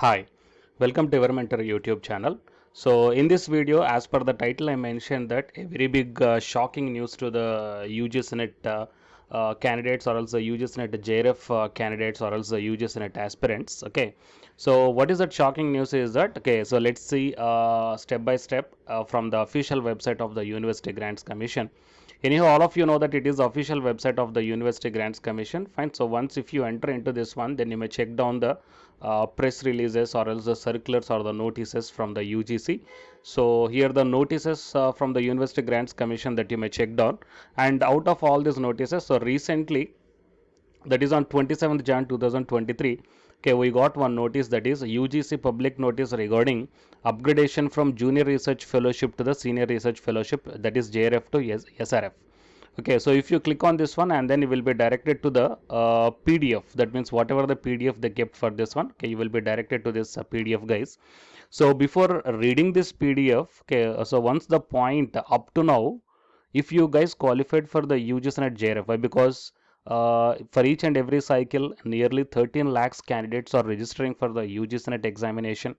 Hi, welcome to our mentor YouTube channel. So in this video, as per the title, I mentioned that a very big shocking news to the UGC NET candidates, or else the UGC NET JRF candidates, or else the UGC NET aspirants. Okay, so what is that shocking news is that, okay, so let's see step by step from the official website of the University Grants Commission. Anyhow, all of you know that it is the official website of the University Grants Commission. Fine. So once if you enter into this one, then you may check down the press releases or else the circulars or the notices from the UGC. So here the notices from the University Grants Commission that you may check down. And out of all these notices, so recently, that is on 27th Jan 2023, okay, we got one notice, that is UGC public notice regarding upgradation from junior research fellowship to the senior research fellowship, that is JRF to SRF. Okay, so if you click on this one, and then you will be directed to the PDF. That means whatever the PDF they kept for this one, okay, you will be directed to this PDF, guys. So before reading this PDF, okay, so once the point up to now, if you guys qualified for the UGC NET JRF, why? Because for each and every cycle, nearly 13 lakhs candidates are registering for the UGC NET examination.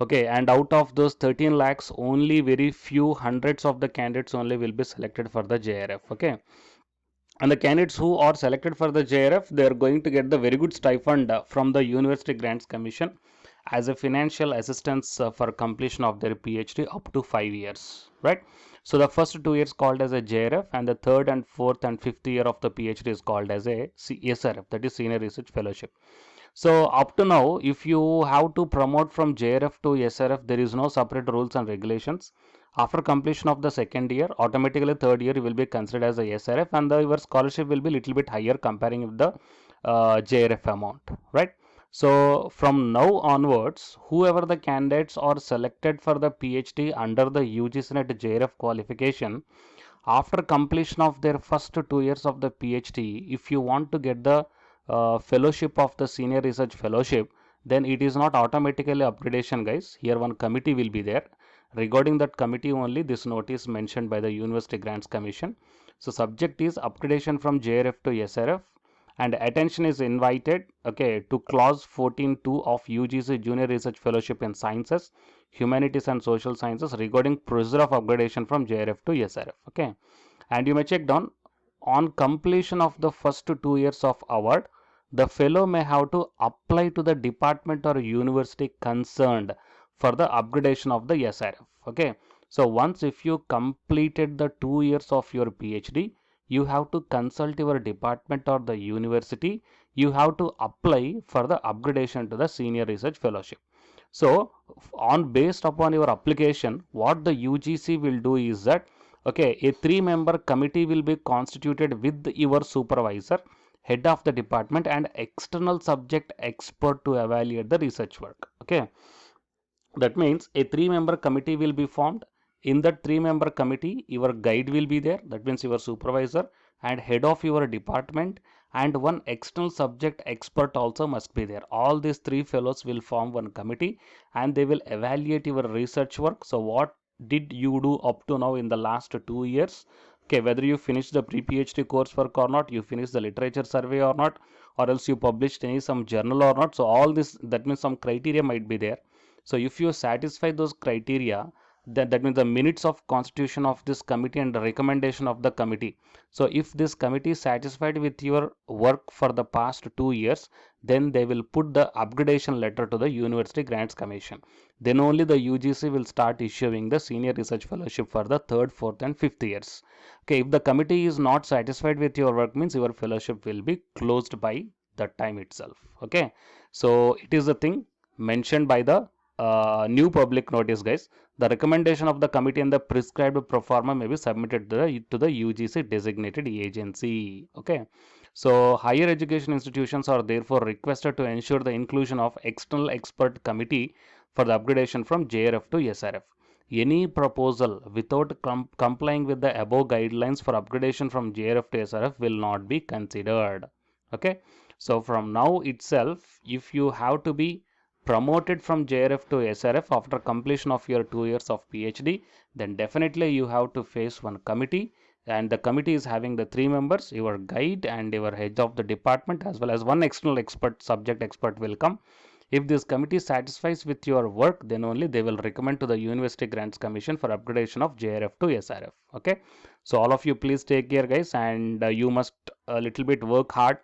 Okay, and out of those 13 lakhs, only very few hundreds of the candidates only will be selected for the JRF. Okay, and the candidates who are selected for the JRF, they are going to get the very good stipend from the University Grants Commission as a financial assistance for completion of their PhD up to 5 years, right? So the first 2 years called as a JRF, and the third and fourth and fifth year of the PhD is called as a SRF, that is Senior Research Fellowship. So up to now, if you have to promote from JRF to SRF, there is no separate rules and regulations. After completion of the second year, automatically third year you will be considered as a SRF, and your scholarship will be little bit higher comparing with the JRF amount, right? So from now onwards, whoever the candidates are selected for the PhD under the UGC NET JRF qualification, after completion of their first 2 years of the PhD, if you want to get the fellowship of the senior research fellowship, then it is not automatically upgradation, guys. Here one committee will be there. Regarding that committee only, this notice mentioned by the University Grants Commission. So subject is upgradation from JRF to SRF, and attention is invited, okay, to clause 14.2 of UGC Junior Research Fellowship in Sciences, Humanities and Social Sciences regarding procedure of upgradation from JRF to SRF. Okay, and you may check down, on completion of the first 2 years of award, the fellow may have to apply to the department or university concerned for the upgradation of the SRF. Okay, so once if you completed the 2 years of your PhD, you have to consult your department or the university. You have to apply for the upgradation to the senior research fellowship. So on based upon your application, what the UGC will do is that, okay, a 3-member committee will be constituted with your supervisor, head of the department, and external subject expert to evaluate the research work. Okay, that means a 3-member committee will be formed. In that 3-member committee, your guide will be there, that means your supervisor and head of your department, and one external subject expert also must be there. All these 3 fellows will form one committee, and they will evaluate your research work. So what did you do up to now in the last 2 years? Okay, whether you finished the pre-PhD coursework or not, you finished the literature survey or not, or else you published some journal or not. So all this, that means some criteria might be there. So if you satisfy those criteria, that means the minutes of constitution of this committee and the recommendation of the committee. So if this committee is satisfied with your work for the past 2 years, then they will put the upgradation letter to the University Grants Commission. Then only the UGC will start issuing the senior research fellowship for the 3rd, 4th and 5th years. Okay, if the committee is not satisfied with your work, means your fellowship will be closed by that time itself. Okay, so it is a thing mentioned by the new public notice, guys. The recommendation of the committee and the prescribed pro forma may be submitted to the UGC designated agency. Okay, so higher education institutions are therefore requested to ensure the inclusion of external expert committee for the upgradation from JRF to SRF. Any proposal without complying with the above guidelines for upgradation from JRF to SRF will not be considered. Okay, so from now itself, if you have to be promoted from JRF to SRF after completion of your 2 years of PhD, then definitely you have to face one committee, and the committee is having the 3 members, your guide and your head of the department, as well as one external expert, subject expert will come. If this committee satisfies with your work, then only they will recommend to the University Grants Commission for upgradation of JRF to SRF. Okay, so all of you please take care, guys, and you must a little bit work hard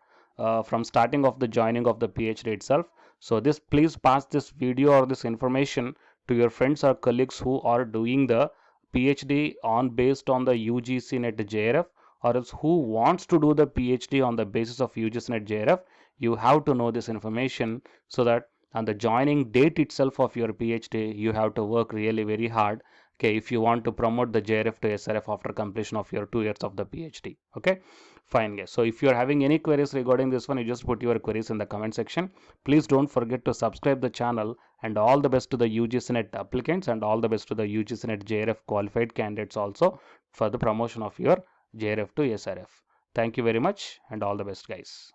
from starting of the joining of the PhD itself. So this, please pass this video or this information to your friends or colleagues who are doing the PhD on based on the UGC NET JRF, or else who wants to do the PhD on the basis of UGC NET JRF. You have to know this information, so that on the joining date itself of your PhD, you have to work really very hard. Okay, if you want to promote the JRF to SRF after completion of your 2 years of the PhD. Okay, fine, guys. So if you are having any queries regarding this one, you just put your queries in the comment section. Please don't forget to subscribe the channel, and all the best to the UGC NET applicants, and all the best to the UGC NET JRF qualified candidates also for the promotion of your JRF to SRF. Thank you very much, and all the best, guys.